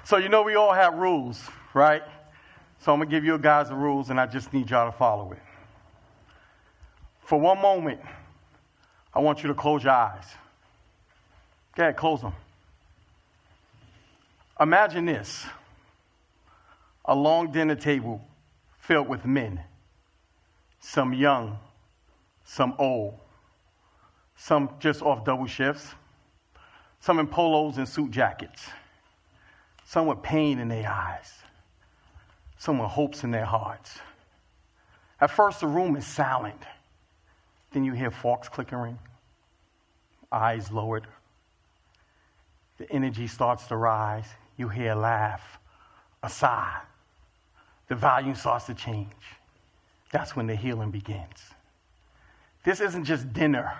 So you know we all have rules, right? So I'm going to give you guys the rules, and I just need y'all to follow it. For one moment, I want you to close your eyes. Go ahead, close them. Imagine this. A long dinner table filled with men. Some young, some old. Some just off double shifts. Some in polos and suit jackets. Some with pain in their eyes. Some with hopes in their hearts. At first, the room is silent. Then you hear forks clickering, eyes lowered. The energy starts to rise. You hear a laugh, a sigh. The volume starts to change. That's when the healing begins. This isn't just dinner.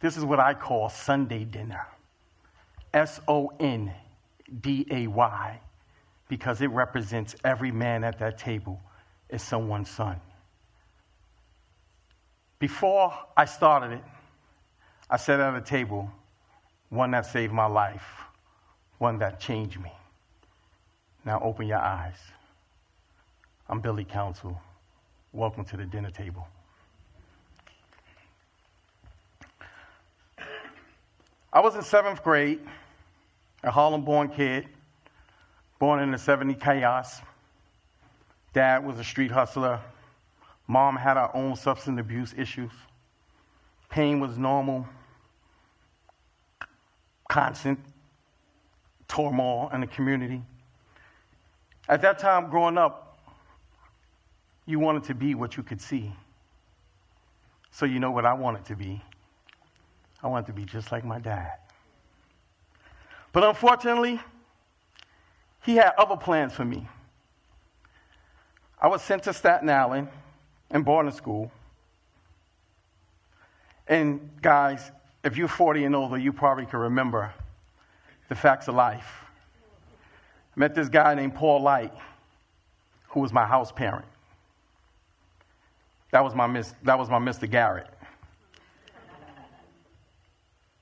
This is what I call Sunday dinner. Sonday, because it represents every man at that table is someone's son. Before I started it, I sat at a table, one that saved my life, one that changed me. Now open your eyes. I'm Billy Council. Welcome to the dinner table. I was in 7th grade, a Harlem-born kid, born in the 70s chaos. Dad was a street hustler. Mom had her own substance abuse issues. Pain was normal. Constant turmoil in the community. At that time, growing up, you wanted to be what you could see. So you know what I wanted to be? I wanted to be just like my dad. But unfortunately, he had other plans for me. I was sent to Staten Island in boarding school. And guys, if you're 40 and older, you probably can remember the facts of life. I met this guy named Paul Light, who was my house parent. That was my Mr. Garrett.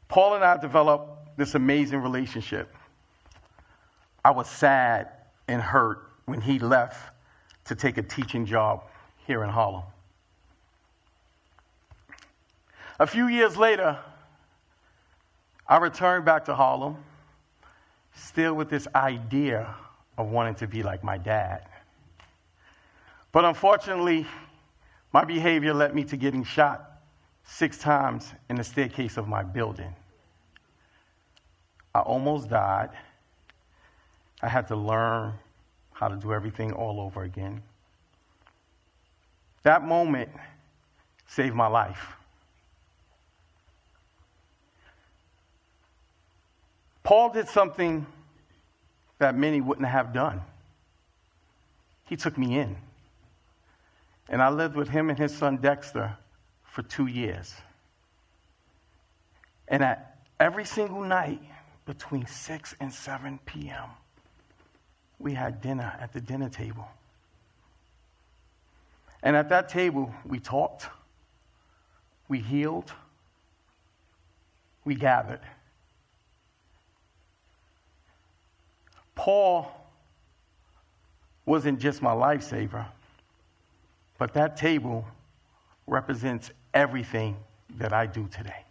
Paul and I developed this amazing relationship. I was sad and hurt when he left to take a teaching job here in Harlem. A few years later, I returned back to Harlem, still with this idea of wanting to be like my dad. But unfortunately, my behavior led me to getting shot 6 times in the staircase of my building. I almost died. I had to learn how to do everything all over again. That moment saved my life. Paul did something that many wouldn't have done. He took me in. And I lived with him and his son Dexter for 2 years. And at every single night between 6 and 7 p.m., we had dinner at the dinner table. And at that table, we talked, we healed, we gathered. Paul wasn't just my lifesaver, but that table represents everything that I do today.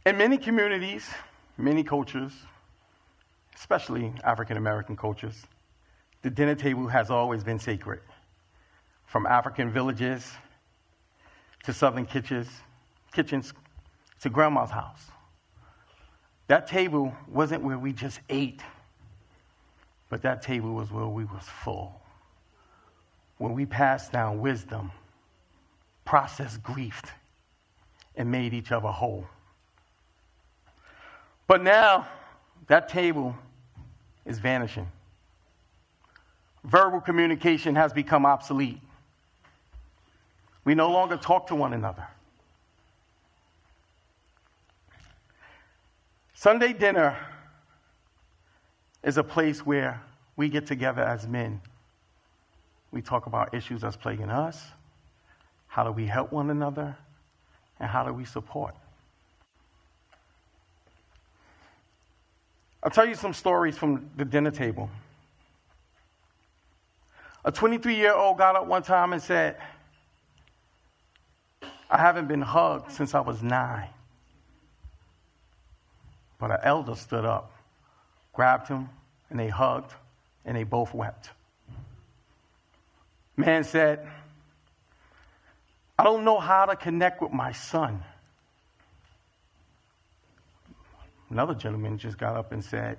In many communities, many cultures, especially African American cultures, the dinner table has always been sacred. From African villages to southern kitchens to grandma's house. That table wasn't where we just ate, but that table was where we was full. Where we passed down wisdom, processed grief, and made each other whole. But now, that table is vanishing. Verbal communication has become obsolete. We no longer talk to one another. Sunday dinner is a place where we get together as men. We talk about issues that's plaguing us, how do we help one another, and how do we support. I'll tell you some stories from the dinner table. A 23-year-old got up one time and said, I haven't been hugged since I was 9. But an elder stood up, grabbed him, and they hugged, and they both wept. Man said, I don't know how to connect with my son. Another gentleman just got up and said,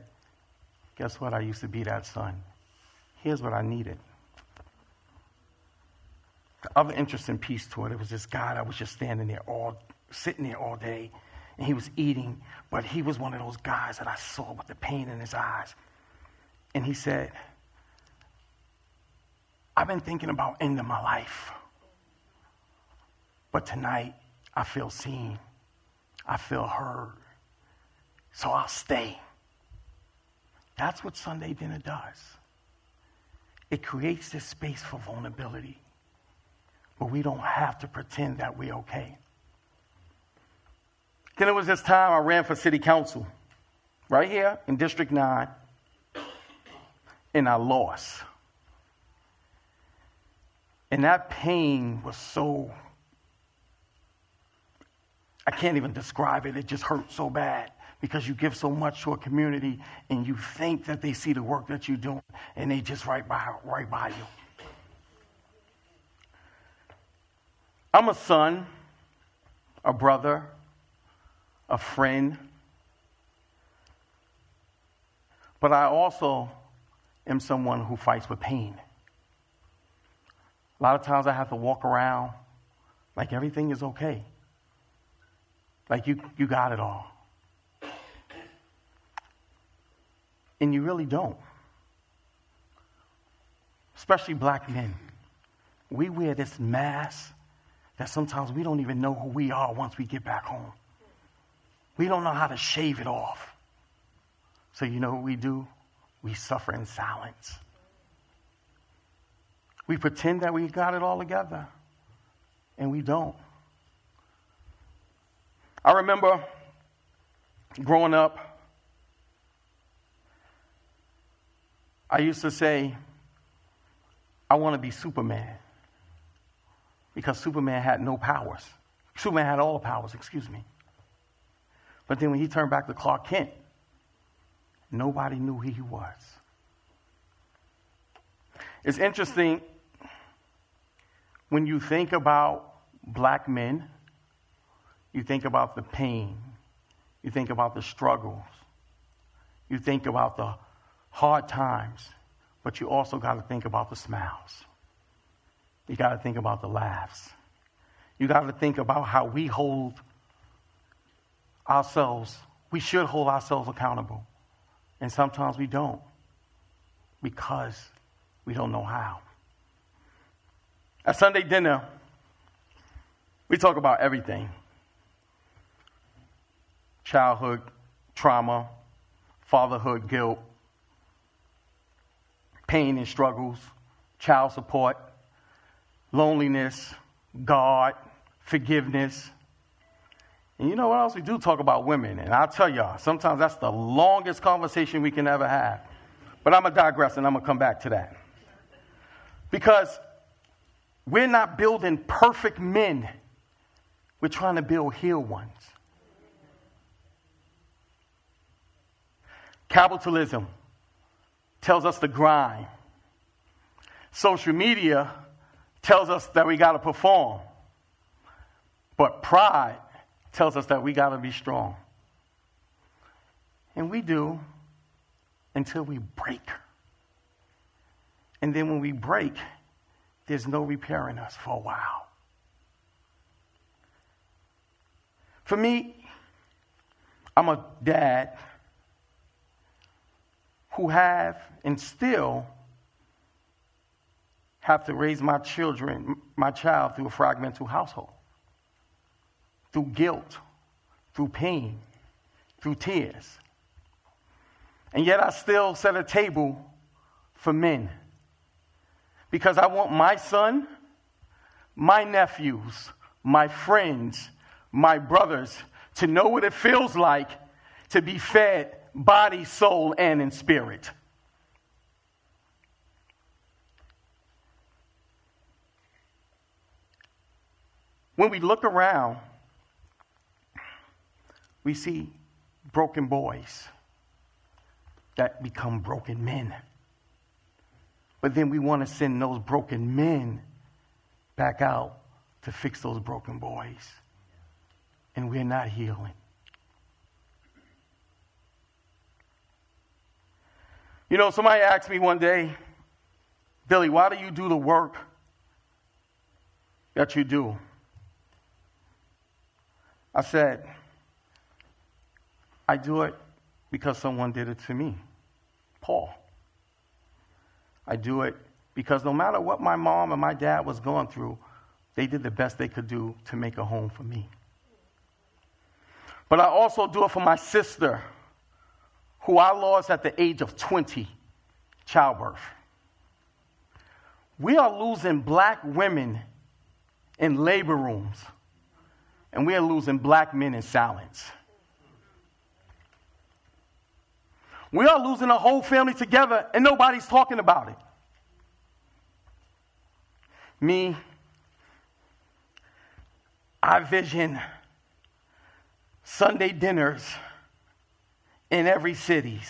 guess what? I used to be that son. Here's what I needed. The other interesting piece to it was this guy that was just sitting there all day, and he was eating, but he was one of those guys that I saw with the pain in his eyes. And he said, I've been thinking about ending my life. But tonight, I feel seen. I feel heard. So I'll stay. That's what Sunday dinner does. It creates this space for vulnerability. But we don't have to pretend that we're okay. Then it was this time I ran for city council. Right here in District 9. And I lost. And that pain was so, I can't even describe it. It just hurt so bad because you give so much to a community and you think that they see the work that you're doing and they just right by you. I'm a son, a brother, a friend, but I also am someone who fights with pain. A lot of times I have to walk around like everything is okay. Like you got it all. And you really don't. Especially black men. We wear this mask that sometimes we don't even know who we are once we get back home. We don't know how to shave it off. So you know what we do? We suffer in silence. We pretend that we got it all together, and we don't. I remember growing up, I used to say, I want to be Superman, because Superman had no powers. Superman had all the powers, excuse me. But then when he turned back to Clark Kent, nobody knew who he was. It's interesting when you think about black men, you think about the pain, you think about the struggles, you think about the hard times, but you also got to think about the smiles. You got to think about the laughs. You got to think about how we hold ourselves, we should hold ourselves accountable. And sometimes we don't because we don't know how. At Sunday dinner, we talk about everything. Childhood trauma, fatherhood guilt, pain and struggles, child support, loneliness, God, forgiveness. And you know what else? We do talk about women. And I'll tell y'all, sometimes that's the longest conversation we can ever have. But I'm going to digress and I'm going to come back to that. Because we're not building perfect men. We're trying to build healed ones. Capitalism tells us to grind. Social media tells us that we got to perform. But pride tells us that we got to be strong. And we do until we break. And then when we break, there's no repairing us for a while. For me, I'm a dad who have and still have to raise my child through a fragmental household. Through guilt, through pain, through tears. And yet I still set a table for men. Because I want my son, my nephews, my friends, my brothers to know what it feels like to be fed body, soul, and in spirit. When we look around, we see broken boys that become broken men. But then we want to send those broken men back out to fix those broken boys. And we're not healing. You know, somebody asked me one day, Billy, why do you do the work that you do? I said, I do it because someone did it to me, Paul. I do it because no matter what my mom and my dad was going through, they did the best they could do to make a home for me. But I also do it for my sister, who I lost at the age of 20, childbirth. We are losing black women in labor rooms, and we are losing black men in silence. We are losing a whole family together, and nobody's talking about it. Me, I vision Sunday dinners in every city,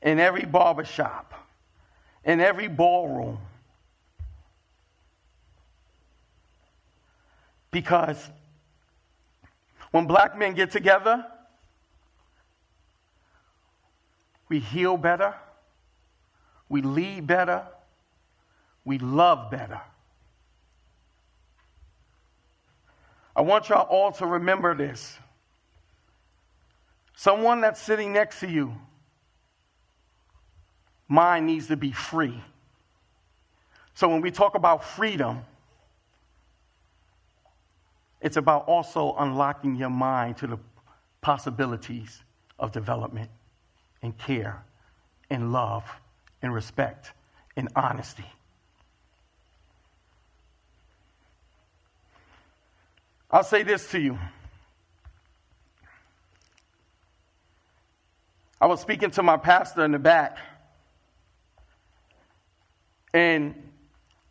in every barbershop, in every ballroom. Because when black men get together, we heal better, we lead better, we love better. I want y'all all to remember this. Someone that's sitting next to you, mind needs to be free. So when we talk about freedom, it's about also unlocking your mind to the possibilities of development and care and love and respect and honesty. I'll say this to you. I was speaking to my pastor in the back, and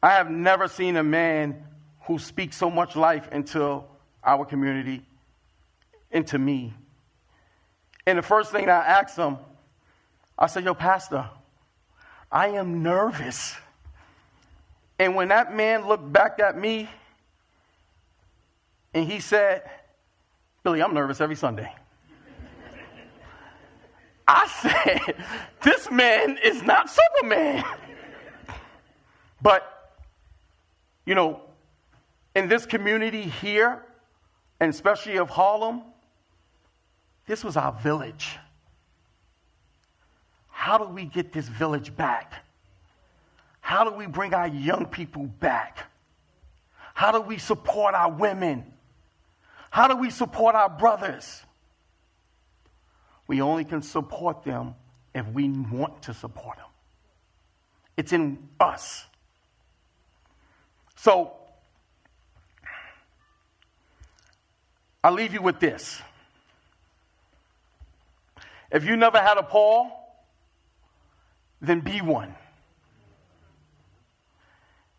I have never seen a man who speaks so much life into our community, into me. And the first thing I asked him, I said, yo, pastor, I am nervous. And when that man looked back at me, and he said, Billy, I'm nervous every Sunday. I said, this man is not Superman. But, you know, in this community here, and especially of Harlem, this was our village. How do we get this village back? How do we bring our young people back? How do we support our women? How do we support our brothers? We only can support them if we want to support them. It's in us. So, I'll leave you with this. If you never had a Paul, then be one.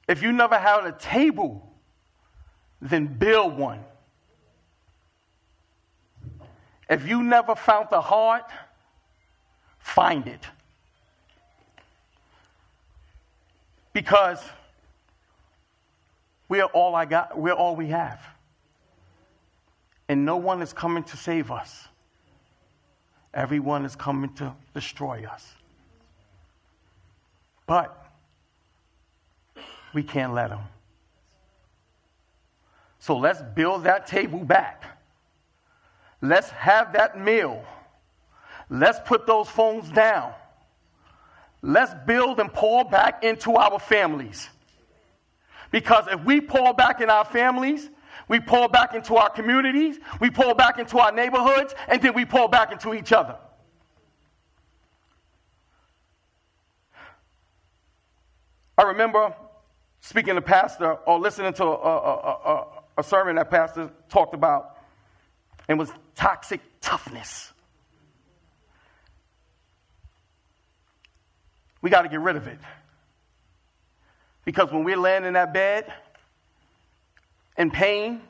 If you never had a table, then build one. If you never found the heart, find it. Because we're all I got, we're all we have. And no one is coming to save us. Everyone is coming to destroy us. But we can't let them. So let's build that table back. Let's have that meal. Let's put those phones down. Let's build and pour back into our families. Because if we pour back in our families, we pour back into our communities, we pour back into our neighborhoods, and then we pour back into each other. I remember speaking to pastor or listening to a sermon that pastor talked about, and was toxic toughness. We got to get rid of it. Because when we're laying in that bed in pain,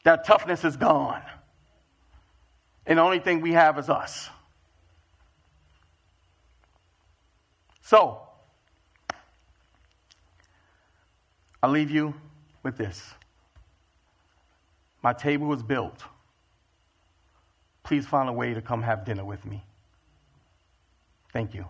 that toughness is gone. And the only thing we have is us. So, I'll leave you with this. My table is built. Please find a way to come have dinner with me. Thank you.